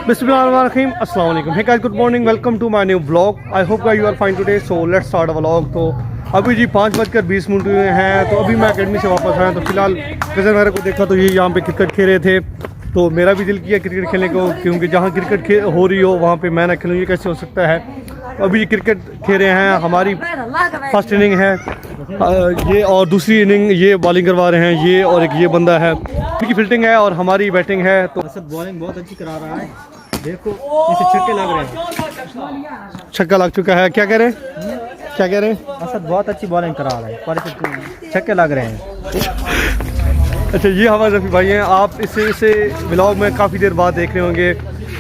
Bismillahirrahmanirrahim. Assalamu alaikum. Hey guys, good morning. Welcome to my new vlog. I hope guys you are fine today. So let's start a vlog. तो अभी जी 5:20 हुए हैं। तो अभी मैं academy से वापस आया। तो फिलहाल कज़न मेरे को देखा तो ये यहाँ पे क्रिकेट खेल रहे थे। तो मेरा भी दिल किया क्रिकेट खेलने को, क्योंकि जहाँ क्रिकेट हो रही हो वहाँ पे मैं ना खेलूँ, ये कैसे हो सकता है। तो अभी क्रिकेट खेल रहे हैं। हमारी फर्स्ट इनिंग है ये, और दूसरी इनिंग ये बॉलिंग करवा रहे हैं ये, और एक ये बंदा है, इनकी फील्डिंग है और हमारी बैटिंग है। तो असद बॉलिंग बहुत अच्छी करा रहा है, देखो इसे छक्के लग रहे हैं। छक्का लग चुका है। क्या कह रहे हैं, क्या कह रहे हैं? असद बहुत अच्छी बॉलिंग करा रहा है, पर छक्के लग रहे हैं। अच्छा, ये हमारे रफ़ी भाई हैं। आप इसे व्लॉग में काफ़ी देर बाद देख रहे होंगे।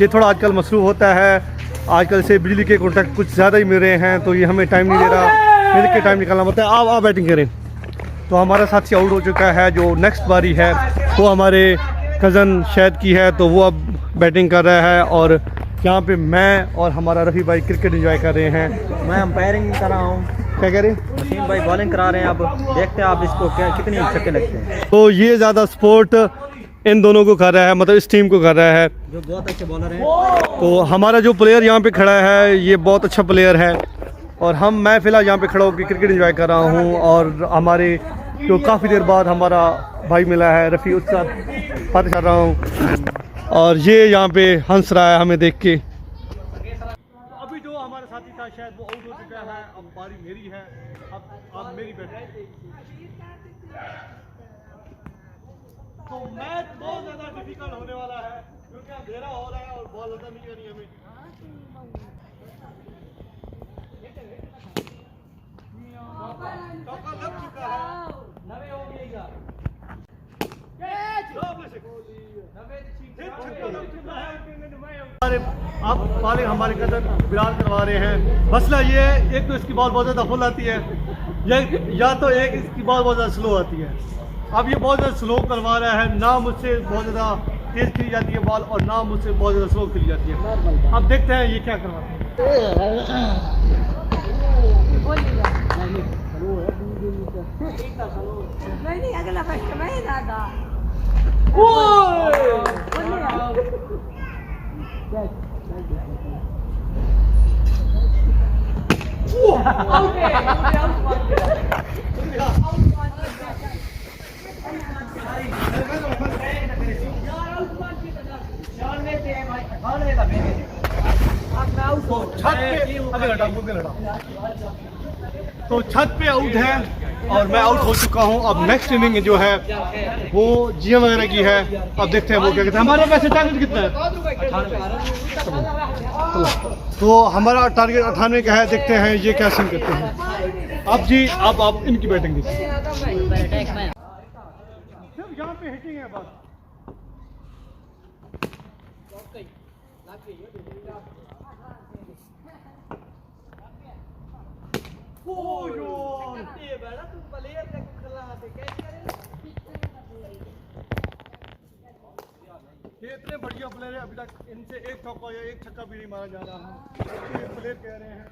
ये थोड़ा आजकल मसरूफ़ होता है, आजकल से बिजली के कॉन्ट्रैक्ट कुछ ज़्यादा ही मिल रहे हैं, तो ये हमें टाइम नहीं दे रहा, मिल के टाइम निकालना पड़ता है। आप बैटिंग करें। तो हमारा साथी आउट हो चुका है। जो नेक्स्ट बारी है वो हमारे कज़न शहद की है, तो वो अब बैटिंग कर रहा है, और यहाँ पे मैं और हमारा रफ़ी भाई क्रिकेट एंजॉय कर रहे हैं। मैं अंपायरिंग कर रहा हूँ। क्या कह रहे हैं? वसीम भाई बॉलिंग करा रहे हैं। अब देखते हैं आप इसको कितनी छक्के लगते हैं। तो ये ज़्यादा सपोर्ट इन दोनों को कर रहा है, मतलब इस टीम को कर रहा है, जो बहुत अच्छे बॉलर हैं। तो हमारा जो प्लेयर यहाँ पे खड़ा है ये बहुत अच्छा प्लेयर है, और मैं फ़िलहाल यहाँ पे खड़ा होकर क्रिकेट एंजॉय कर रहा हूँ। और हमारे जो काफ़ी देर बाद हमारा भाई मिला है रफ़ी, उसके साथ बात कर रहा हूँ, और ये यहाँ पे हंस रहा है हमें देख के। अभी जो हमारा साथी था शायद वो आउट हो चुका है। अब बारी मेरी है, अब मेरी बैटिंग। तो मैच बहुत ज़्यादा डिफिकल्ट होने वाला है, क्योंकि अंधेरा हो रहा है और बॉल ज़्यादा नहीं करनी हमें। चौका लग चुका है। नवे हो गया। आप बालिंग हमारे कदर बिलाल करवा रहे हैं। मसला ये है, एक तो इसकी बॉल बहुत ज़्यादा फुल आती है, या तो एक इसकी बॉल बहुत ज़्यादा स्लो आती है। अब ये बहुत ज़्यादा स्लो करवा रहा है, ना मुझसे बहुत ज़्यादा तेज़ खेली जाती है बॉल, और ना मुझसे बहुत ज़्यादा स्लो खेली जाती है। अब देखते हैं ये क्या करवाते हैं। नहीं अगला फर्स्ट में दादा तो छत पे आउट है और मैं आउट हो चुका हूँ। अब नेक्स्ट इनिंग जो है वो जीएम वगैरह की है। अब देखते हैं वो क्या कहते हैं। हमारा वैसे टारगेट कितना है? तो हमारा टारगेट 98 का है। देखते हैं ये क्या सीन करते हैं। अब जी आप इनकी बैटिंग देखिए। सिर्फ यहाँ पे हिटिंग है बस। ये इतने बढ़िया प्लेयर है, अभी तक इनसे एक चौका या एक छक्का भी नहीं मारा जा रहा। ये प्लेयर कह रहे हैं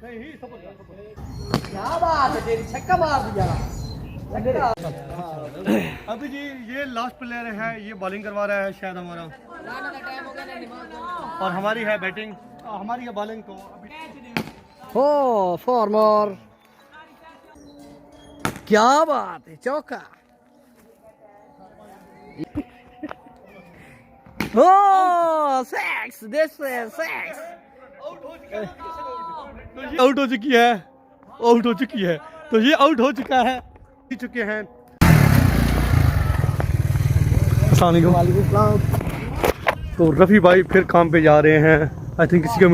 नहीं, क्या बात है, तेरी छक्का मार दिया। अभी जी ये लास्ट प्लेयर है, ये बॉलिंग करवा रहा है शायद हमारा, और हमारी है बैटिंग, हमारी है बॉलिंग। तो हो फॉर्मर, क्या बात है, चौका। Oh, sex! This is sex! Out हो चुकी है, आउट हो चुकी है। तो ये आउट हो चुका है, जीत चुके हैं। अस्सलाम वालेकुम। तो रफ़ी भाई फिर काम पे जा रहे हैं। आई थिंक किसी का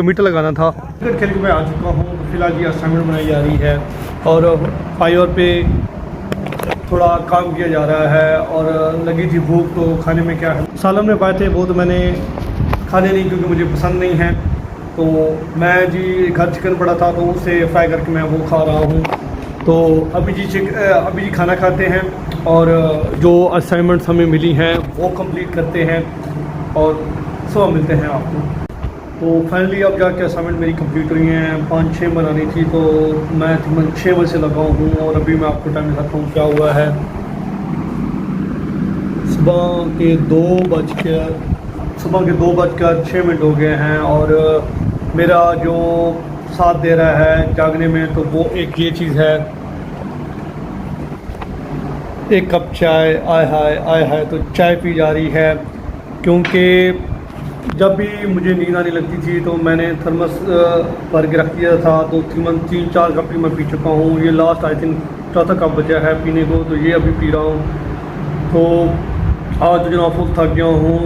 मीटर लगाना था। क्रिकेट खेल के मैं आ चुका हूँ। फिलहाल ये असाइनमेंट बनाई जा रही है, और फाइवर पे थोड़ा काम किया जा रहा है, और लगी थी भूख तो खाने में क्या है, सालन में पाए थे वो तो मैंने खाने नहीं, क्योंकि मुझे पसंद नहीं है। तो मैं जी घर चिकन पड़ा था तो उसे फ्राई करके मैं वो खा रहा हूँ। तो अभी जी खाना खाते हैं, और जो असाइनमेंट्स हमें मिली हैं वो कंप्लीट करते हैं, और सुबह मिलते हैं आपको। तो फाइनली अब जाके असाइनमेंट मेरी कंप्लीट हुई हैं। 5-6 बनानी थी, तो मैं तकरीबन 6 बजे से लगा हूँ, और अभी मैं आपको टाइम दिखाता हूँ क्या हुआ है। सुबह के 2:06 हो गए हैं और मेरा जो साथ दे रहा है जागने में तो वो एक ये चीज़ है, एक कप चाय। आय हाय तो चाय पी जा रही है, क्योंकि जब भी मुझे नींद आने लगती थी तो मैंने थर्मस भर के रख दिया था, तो तकरीबन 3-4 कप ही मैं पी चुका हूँ। ये लास्ट आई थिंक चौथा कप बचा है पीने को, तो ये अभी पी रहा हूँ। तो आज तो जनाब फुल थक गया हूँ।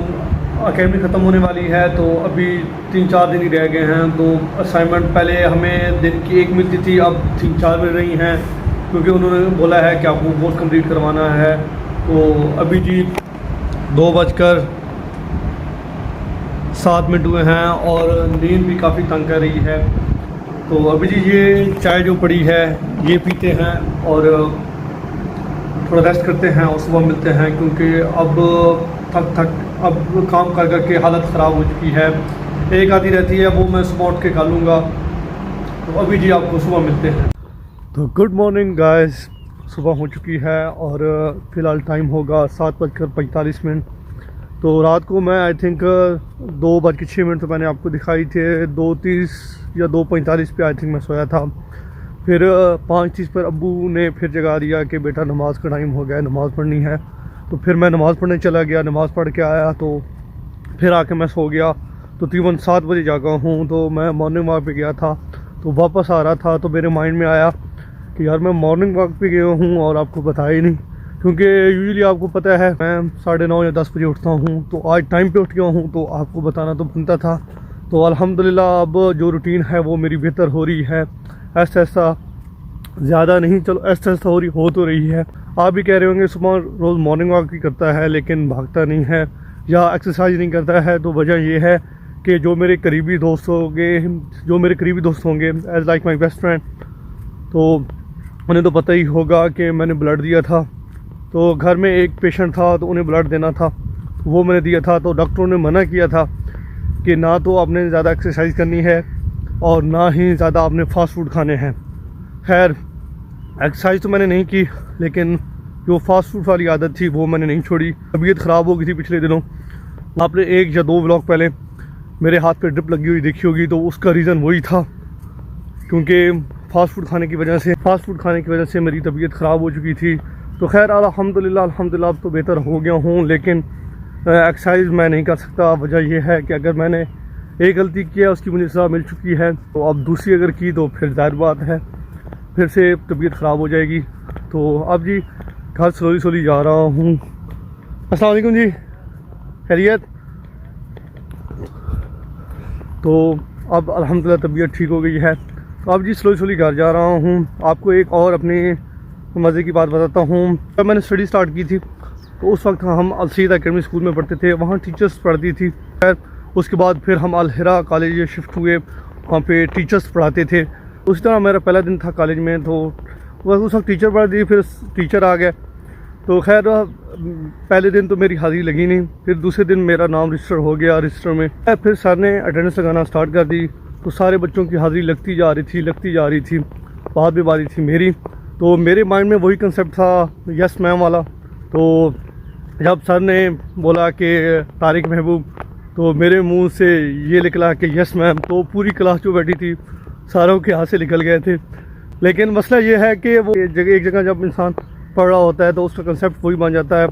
अकेडमी ख़त्म होने वाली है तो अभी 3-4 दिन ही रह गए हैं। तो असाइनमेंट पहले हमें दिन की 1 मिलती थी, अब 3-4 मिल रही हैं, क्योंकि उन्होंने बोला है कि आपको कोर्स कंप्लीट करवाना है। तो अभी जी 2:07 हुए हैं और नींद भी काफ़ी तंग कर रही है। तो अभी जी ये चाय जो पड़ी है ये पीते हैं और थोड़ा रेस्ट करते हैं और सुबह मिलते हैं, क्योंकि अब अब काम कर करके हालत ख़राब हो चुकी है। एक आधी रहती है वो मैं सुबह उठ के खा लूँगा। तो अभी जी आपको सुबह मिलते हैं। तो गुड मॉर्निंग गाइस, सुबह हो चुकी है और फ़िलहाल टाइम होगा 7:45। तो रात को मैं आई थिंक 2:06 तो मैंने आपको दिखाई थे, 2:30 या 2:45 पे आई थिंक मैं सोया था। फिर 5:30 पर अब्बू ने फिर जगा दिया कि बेटा नमाज़ का टाइम हो गया है, नमाज़ पढ़नी है। तो फिर मैं नमाज़ पढ़ने चला गया, नमाज़ पढ़ के आया तो फिर आके मैं सो गया। तो तकरीबन 7 बजे जागा हूँ। तो मैं मॉर्निंग वॉक पे गया था, तो वापस आ रहा था तो मेरे माइंड में आया कि यार मैं मॉर्निंग वॉक पे गया हूँ और आपको बताया ही नहीं, क्योंकि यूजुअली आपको पता है मैं 9:30 या 10 बजे उठता हूँ। तो आज टाइम पे उठ गया हूँ तो आपको बताना तो बनता था। तो अल्हम्दुलिल्लाह अब जो रूटीन है वो मेरी बेहतर हो रही है, ऐसा ज़्यादा नहीं, चलो ऐसा हो तो रही है। आप भी कह रहे होंगे सुबह रोज़ मॉर्निंग वॉक भी करता है लेकिन भागता नहीं है या एक्सरसाइज नहीं करता है। तो वजह ये है कि जो मेरे करीबी दोस्त होंगे as like my best friend, तो उन्हें तो पता ही होगा कि मैंने ब्लड दिया था। तो घर में एक पेशेंट था तो उन्हें ब्लड देना था, तो वो मैंने दिया था। तो डॉक्टरों ने मना किया था कि ना तो आपने ज़्यादा एक्सरसाइज करनी है और ना ही ज़्यादा आपने फास्ट फूड खाने हैं। खैर एक्सरसाइज तो मैंने नहीं की, लेकिन जो फास्ट फूड वाली आदत थी वो मैंने नहीं छोड़ी। तबीयत ख़राब हो गई थी पिछले दिनों, आपने 1 या 2 व्लॉग पहले मेरे हाथ पे ड्रिप लगी हुई देखी होगी। तो उसका रीज़न वही था, क्योंकि फास्ट फूड खाने की वजह से मेरी तबीयत ख़राब हो चुकी थी। तो खैर अल्हम्दुलिल्लाह अब तो बेहतर हो गया हूँ, लेकिन एक्सरसाइज मैं नहीं कर सकता। वजह यह है कि अगर मैंने एक गलती की है उसकी मुझे सज़ा मिल चुकी है, तो अब दूसरी अगर की तो फिर ज़ाहिर बात है फिर से तबीयत ख़राब हो जाएगी। तो अब जी घर स्लोली जा रहा हूँ। अस्सलाम वालेकुम जी, खैरियत। तो अब अल्हम्दुलिल्लाह तबीयत ठीक हो गई है। तो अब जी स्लोली घर जा रहा हूँ। आपको एक और अपनी मज़े की बात बताता हूँ। जब मैंने स्टडी स्टार्ट की थी तो उस वक्त हम अलसीदा अकेडमी स्कूल में पढ़ते थे, वहाँ टीचर्स पढ़ती थी। खैर उसके बाद फिर हम अल हिरा कॉलेज शिफ्ट हुए, वहाँ पे टीचर्स पढ़ाते थे। उसी तरह मेरा पहला दिन था कॉलेज में, तो उस वक्त टीचर पढ़ा दी, फिर टीचर आ गए। तो खैर पहले दिन तो मेरी हाज़िरी लगी नहीं, फिर दूसरे दिन मेरा नाम रजिस्टर हो गया रजिस्टर में। फिर सर ने अटेंडेंस लगाना स्टार्ट कर दी, तो सारे बच्चों की हाज़िरी लगती जा रही थी। बाद में बारी थी मेरी। तो मेरे माइंड में वही कंसेप्ट था यस मैम वाला। तो जब सर ने बोला कि तारिक महबूब, तो मेरे मुंह से ये निकला कि यस मैम। तो पूरी क्लास जो बैठी थी सारों के हाथ से निकल गए थे। लेकिन मसला ये है कि वो एक जगह जब इंसान पढ़ रहा होता है तो उसका कंसेप्ट वही बन जाता है।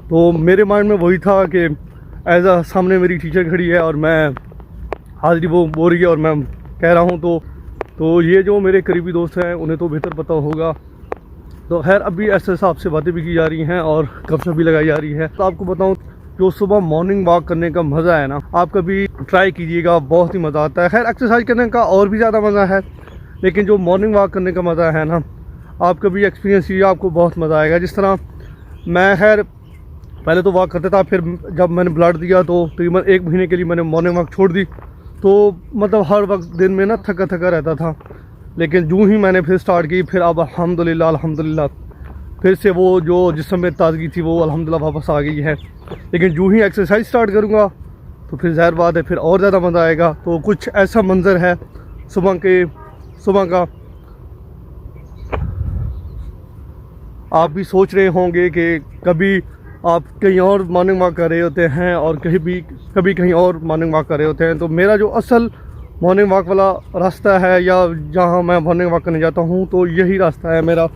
तो मेरे माइंड में वही था कि एज आ सामने मेरी टीचर खड़ी है और मैं हाज़िरी वो बोल रही है और मैं कह रहा हूँ। तो ये जो मेरे करीबी दोस्त हैं उन्हें तो बेहतर पता होगा। तो खैर अभी ऐसे हिसाब से बातें भी की जा रही हैं और गपशप भी लगाई जा रही है। तो आपको बताऊँ, जो सुबह मॉर्निंग वॉक करने का मज़ा है ना, आप कभी ट्राई कीजिएगा, बहुत ही मज़ा आता है। खैर एक्सरसाइज करने का और भी ज़्यादा मज़ा है, लेकिन जो मॉर्निंग वॉक करने का मज़ा है ना, आप कभी एक्सपीरियंस कीजिए, आपको बहुत मज़ा आएगा। जिस तरह मैं खैर पहले तो वॉक करता था, फिर जब मैंने ब्लड दिया तो तकरीबन 1 महीने के लिए मैंने मॉर्निंग वॉक छोड़ दी। तो मतलब हर वक्त दिन में ना थका रहता था, लेकिन जूँ ही मैंने फिर स्टार्ट की, फिर अब अल्हम्दुलिल्लाह फिर से वो जो जिस्म में ताज़गी थी वो अल्हम्दुलिल्लाह वापस आ गई है। लेकिन जूँ ही एक्सरसाइज स्टार्ट करूँगा तो फिर ज़ाहिर बात है फिर और ज़्यादा मज़ा आएगा। तो कुछ ऐसा मंज़र है सुबह का, आप भी सोच रहे होंगे कि कभी आप कहीं और मॉर्निंग वॉक कर रहे होते हैं और कभी कहीं और मॉर्निंग वॉक कर रहे होते हैं। तो मेरा जो असल मॉर्निंग वॉक वाला रास्ता है या जहाँ मैं मॉर्निंग वॉक करने जाता हूँ तो यही रास्ता है मेरा।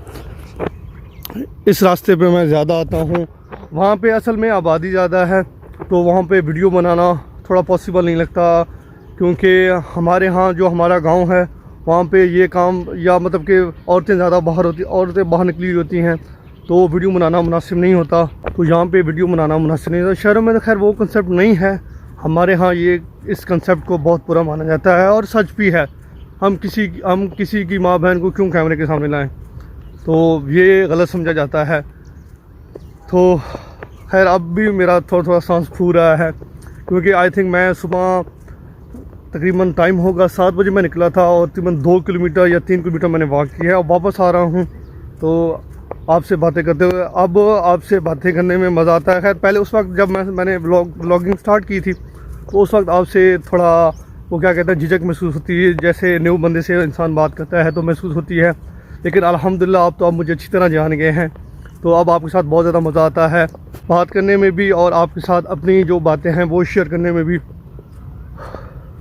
इस रास्ते पे मैं ज़्यादा आता हूँ। वहाँ पे असल में आबादी ज़्यादा है तो वहाँ पे वीडियो बनाना थोड़ा पॉसिबल नहीं लगता, क्योंकि हमारे यहाँ जो हमारा गांव है वहाँ पे ये काम या मतलब कि औरतें बाहर निकली हुई होती हैं तो वीडियो बनाना मुनासिब नहीं होता। तो यहाँ पे वीडियो बनाना मुनासिब नहीं होता। शहरों में तो खैर वो कंसेप्ट नहीं है, हमारे यहाँ ये इस कंसेप्ट को बहुत बुरा माना जाता है और सच भी है। हम किसी की माँ बहन को क्यों कैमरे के सामने लाएं, तो ये गलत समझा जाता है। तो खैर अब भी मेरा थोड़ा सांस फूल रहा है, क्योंकि आई थिंक मैं सुबह तकरीबन टाइम होगा 7 बजे मैं निकला था और तकरीबन 2 किलोमीटर या 3 किलोमीटर मैंने वॉक किया है और वापस आ रहा हूँ। तो आपसे बातें करते हुए अब आपसे बातें करने में मज़ा आता है। खैर पहले उस वक्त जब मैंने व्लॉगिंग स्टार्ट की थी तो उस वक्त आपसे थोड़ा वो क्या कहते हैं झिझक महसूस होती है, जैसे न्यू बंदे से इंसान बात करता है तो महसूस होती है। लेकिन अल्हम्दुलिल्लाह अब तो आप मुझे अच्छी तरह जान गए हैं, तो अब आपके साथ बहुत ज़्यादा मज़ा आता है बात करने में भी और आपके साथ अपनी जो बातें हैं वो शेयर करने में भी।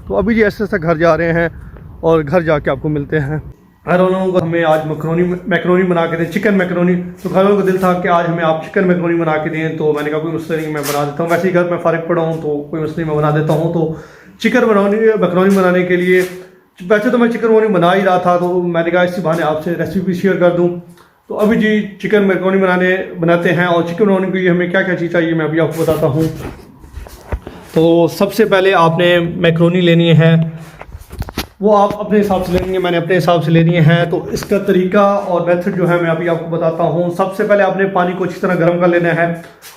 तो अभी जी ऐसे घर जा रहे हैं और घर जाके आपको मिलते हैं। घर वालों को हमें आज मैक्रोनी बना के दें, चिकन मैक्रोनी। तो घर वालों को दिल था कि आज हमें आप चिकन मैक्रोनी बना के दें, तो मैंने कहा कोई मसला नहीं, मैं बना देता हूँ। वैसे ही घर में फ़ारिग पड़ा हूँ तो कोई मसला नहीं, मैं बना देता हूँ। तो चिकन मैक्रोनी बनाने के लिए वैसे तो मैं चिकन मैक्रोनी बना ही रहा था, तो मैंने कहा इसी बहाने आपसे रेसिपी शेयर कर दूँ। तो अभी जी चिकन मैक्रोनी बनाते हैं और चिकन मैक्रोनी के लिए हमें क्या क्या चीज़ चाहिए मैं अभी आपको बताता हूँ। तो सबसे पहले आपने मैक्रोनी लेनी है, वो आप अपने हिसाब से लेंगे, मैंने अपने हिसाब से लेनी है। तो इसका तरीका और मेथड जो है मैं अभी आपको बताता हूँ। सबसे पहले आपने पानी को अच्छी तरह गर्म कर लेना है।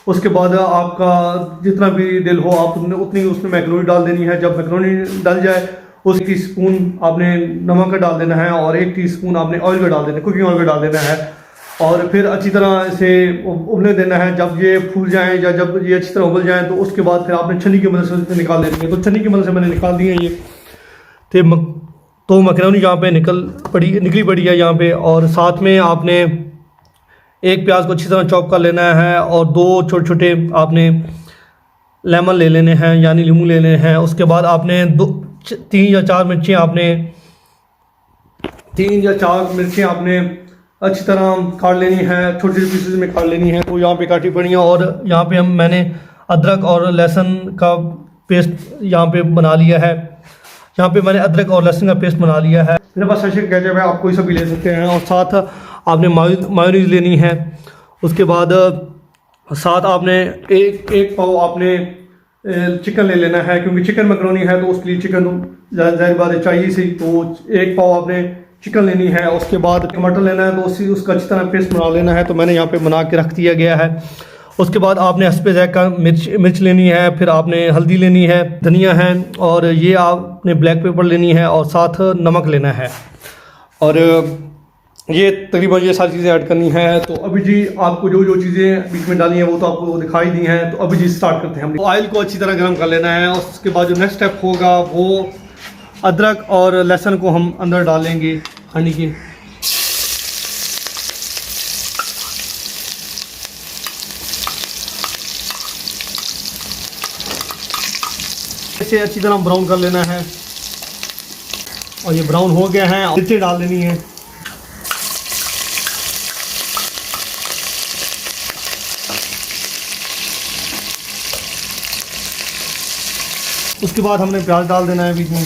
उसके बाद आपका जितना भी दिल हो आप उतनी उसमें मैक्रोनी डाल देनी है। जब मैक्रोनी डल जाए उस टीस्पून आपने नमक का डाल देना है और 1 टीस्पून आपने ऑयल का डाल देना है, कुकिंग ऑयल का डाल देना है। और फिर अच्छी तरह इसे उबलने देना है। जब ये फूल जाएँ या जब ये अच्छी तरह उबल जाएँ तो उसके बाद फिर आपने छन्नी की मदद से निकाल देनी है। तो छन्नी की मदद से मैंने निकाल दी है ये। तो मैक्रोनी यहाँ पे निकली पड़ी है यहाँ पे। और साथ में आपने 1 प्याज को अच्छी तरह चॉप कर लेना है और 2 छोटे छोटे आपने लेमन ले लेने हैं यानी नींबू ले लेने हैं। उसके बाद आपने 3 या 4 मिर्चें आपने अच्छी तरह काट लेनी है, छोटे छोटे पीसेस में काट लेनी है। तो यहाँ पे काटी पड़ी है और यहाँ पे मैंने अदरक और लहसुन का पेस्ट यहाँ पे बना लिया है। यहाँ पे मैंने अदरक और लहसुन का पेस्ट बना लिया है। मेरे पास सैशे केचप है, आप कोई सा भी ले सकते हैं। और साथ आपने मायोनीज लेनी है। उसके बाद साथ आपने एक पाव आपने चिकन ले लेना है, क्योंकि चिकन मैक्रोनी है तो उसके लिए चिकन ज़ाहिर बात है चाहिए सी। तो 1 पाव आपने चिकन लेनी है। उसके बाद टमाटर लेना है तो उसका अच्छी तरह पेस्ट बना लेना है। तो मैंने यहाँ पे बना के रख दिया गया है। उसके बाद आपने हस्बे ज़ायक़ा मिर्च लेनी है, फिर आपने हल्दी लेनी है, धनिया है और ये आपने ब्लैक पेपर लेनी है और साथ नमक लेना है। और ये तकरीबन ये सारी चीज़ें ऐड करनी है। तो अभी जी आपको जो जो चीज़ें बीच में डाली हैं वो तो आपको दिखाई दी हैं। तो अभी जी स्टार्ट करते हैं हम। तो ऑयल को अच्छी तरह गर्म कर लेना है। और उसके बाद जो नेक्स्ट स्टेप होगा वो अदरक और लहसुन को हम अंदर डालेंगे हांडी के। इसे अच्छी तरह ब्राउन कर लेना है। और ये ब्राउन हो गया है, मिर्चें डाल देनी है। उसके बाद हमने प्याज डाल देना है बीच में।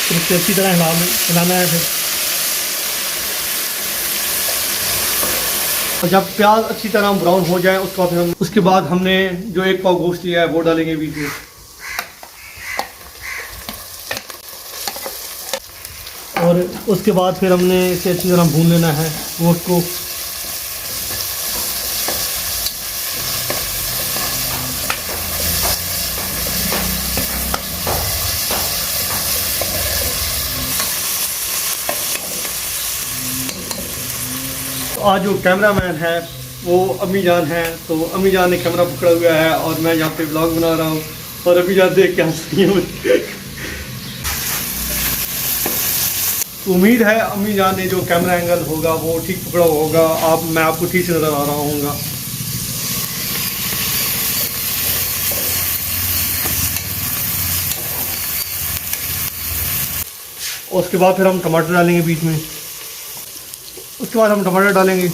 फिर इसे अच्छी तरह हिलाना है। फिर और जब प्याज अच्छी तरह ब्राउन हो जाए उसके बाद हमने जो 1 पाव गोश्त लिया है वो डालेंगे बीच में। और उसके बाद फिर हमने इसे अच्छी तरह भून लेना है गोश्त को। आज जो कैमरामैन है वो अम्मी जान है। तो अम्मी जान ने कैमरा पकड़ा हुआ है और मैं यहाँ पे व्लॉग बना रहा हूँ और अम्मी जान देख के हंस रही है। तो उम्मीद है अम्मी जान ने जो कैमरा एंगल होगा वो ठीक पकड़ा होगा, मैं आपको ठीक से नज़र आ रहा हूँगा। और उसके बाद फिर हम टमाटर डालेंगे बीच में, उसके बाद हम टमाटर डालेंगे।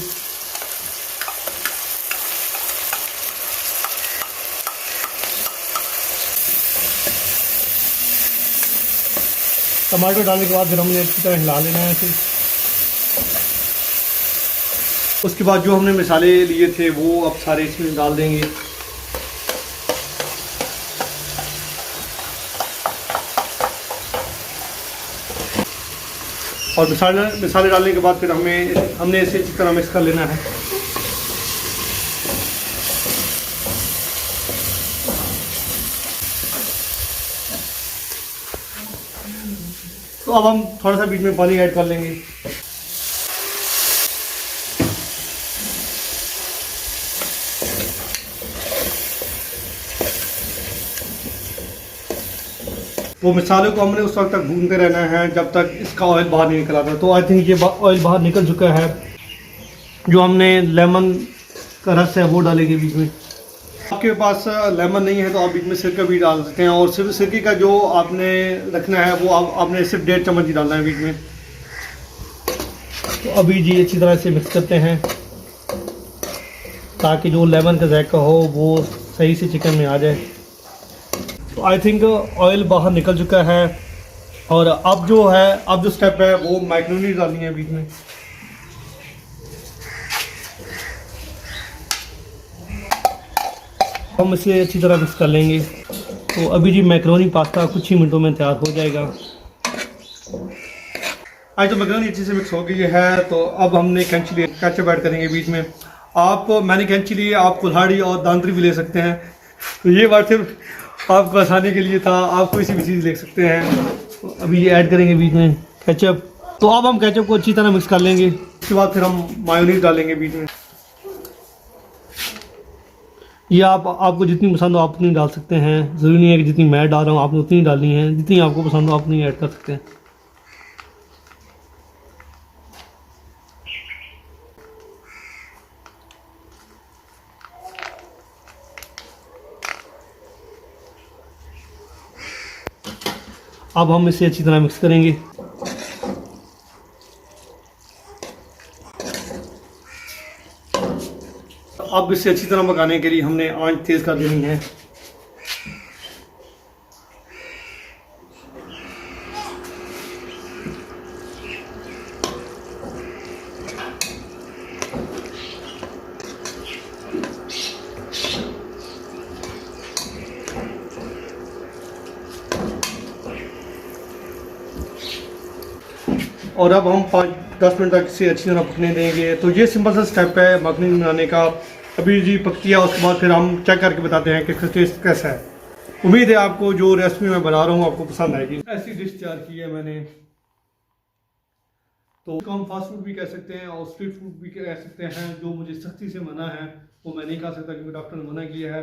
टमाटर डालने के बाद फिर हमने अच्छी तरह हिला लेना है इसे। उसके बाद जो हमने मसाले लिए थे वो अब सारे इसमें डाल देंगे। और मसाले डालने के बाद फिर हमने इसे अच्छी तरह मिक्स कर लेना है। तो अब हम थोड़ा सा बीच में पानी ऐड कर लेंगे। तो मसाले को हमने उस वक्त तक भूनते रहना है जब तक इसका ऑयल बाहर नहीं निकल आता। तो आई थिंक ये ऑयल बाहर निकल चुका है। जो हमने लेमन का रस है वो डालेंगे बीच में। आपके पास लेमन नहीं है तो आप बीच में सिरका भी डाल सकते हैं, और सिर्फ सिरके का जो आपने रखना है वो आपने सिर्फ 1.5 चम्मच ही डालना है बीच में। तो अभी जी अच्छी तरह से मिक्स करते हैं ताकि जो लेमन का जायका हो वो सही से चिकन में आ जाए। तो आई थिंक ऑयल बाहर निकल चुका है, और अब जो स्टेप है वो मैक्रोनी डालनी है बीच में। हम इसे अच्छी तरह मिक्स कर लेंगे। तो अभी जी मैक्रोनी पास्ता कुछ ही मिनटों में तैयार हो जाएगा। आज तो मैक्रोनी अच्छे से मिक्स हो गई है, तो अब हमने कैंची लिए केचप ऐड करेंगे बीच में। मैंने कैंची लिए, आप कुल्हाड़ी और दांतरी भी ले सकते हैं। तो ये बात सिर्फ आपको आसानी के लिए था, आप कोई सी भी चीज़ ले सकते हैं। तो अभी ये ऐड करेंगे बीच में केचप। तो अब हम केचप को अच्छी तरह मिक्स कर लेंगे। उसके बाद फिर हम मायोनीज डालेंगे बीच में। ये आपको जितनी पसंद हो आप उतनी डाल सकते हैं। ज़रूरी नहीं है कि जितनी मैं डाल रहा हूँ आपने उतनी डालनी है, जितनी आपको पसंद हो आप उतनी ऐड कर सकते हैं। अब हम इसे अच्छी तरह मिक्स करेंगे। अब इसे अच्छी तरह पकाने के लिए हमने आंच तेज़ कर देनी है। और अब हम 5-10 मिनट तक इसे अच्छी तरह पकने देंगे। तो ये सिंपल सा स्टेप है मखनी बनाने का। अभी जी पकती है, उसके बाद फिर हम चेक करके बताते हैं कि टेस्ट कैसा है। उम्मीद है आपको जो रेसिपी मैं बना रहा हूँ आपको पसंद आएगी। ऐसी डिश तैयार की है मैंने, तो हम फास्ट फूड भी कह सकते हैं और स्ट्रीट फूड भी कह सकते हैं। जो मुझे सख्ती से मना है वो मैं नहीं खा सकता क्योंकि डॉक्टर ने मना किया है।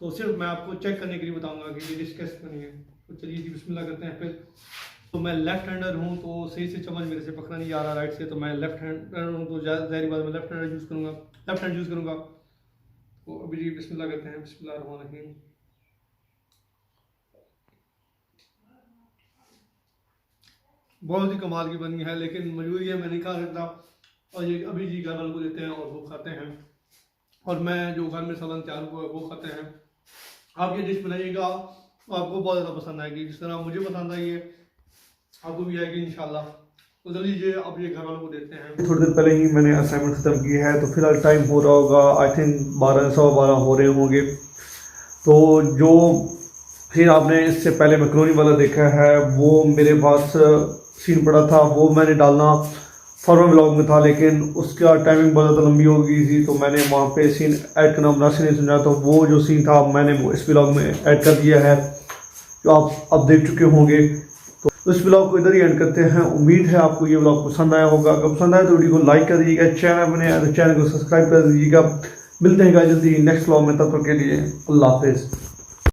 तो सिर्फ मैं आपको चेक करने के लिए बताऊँगा कि ये डिश कैसे बनी है। तो चलिए जी बिस्मिल्लाह करते हैं फिर। तो मैं लेफ्ट हैंडर हूँ तो सही से चम्मच मेरे से पकड़ा नहीं आ रहा राइट से, तो मैं लेफ्ट हैंडर हूँ तो ज़ाहिर बात मैं लेफ्ट हैंड यूज़ करूँगा। तो अभी जी बिस्मिल्लाह करते हैं। बिस्मिल्लाहिर्रहमानिर्रहीम। बहुत ही कमाल की बनी है, लेकिन मजबूरी है मैं नहीं खा सकता, और ये अभी जी घर वालों को देते हैं और वो खाते हैं, और मैं जो घर में सालन तैयार हुआ है वो खाते हैं। आप ये डिश बनाइएगा आपको बहुत ज़्यादा पसंद आएगी, जिस तरह मुझे पसंद आई है आपको भी आएगी इंशाल्लाह। तो चल लीजिए अब ये घर वालों को देते हैं। थोड़ी देर पहले ही मैंने असाइनमेंट ख़त्म की है, तो फिलहाल टाइम हो रहा होगा आई थिंक 12-12 हो रहे होंगे। तो जो फिर आपने इससे पहले मैक्रोनी वाला देखा है वो मेरे पास सीन पड़ा था, वो मैंने डालना फॉर्मल ब्लॉग में था, लेकिन उसका टाइमिंग बहुत ज़्यादा लंबी हो गई थी, तो मैंने वहाँ पे सीन ऐड करना मुनासिब नहीं समझा। तो वो जो सीन था मैंने वो इस ब्लॉग में ऐड कर दिया है, जो आप अब देख चुके होंगे। तो इस ब्लॉग को इधर ही एंड करते हैं। उम्मीद है आपको ये ब्लॉग पसंद आया होगा। अगर पसंद आए तो वीडियो को लाइक कर दीजिएगा, चैनल बने तो चैनल को सब्सक्राइब कर दीजिएगा। मिलते हैं जल्दी नेक्स्ट ब्लॉग में, तब तक के लिए अल्लाह हाफिज़।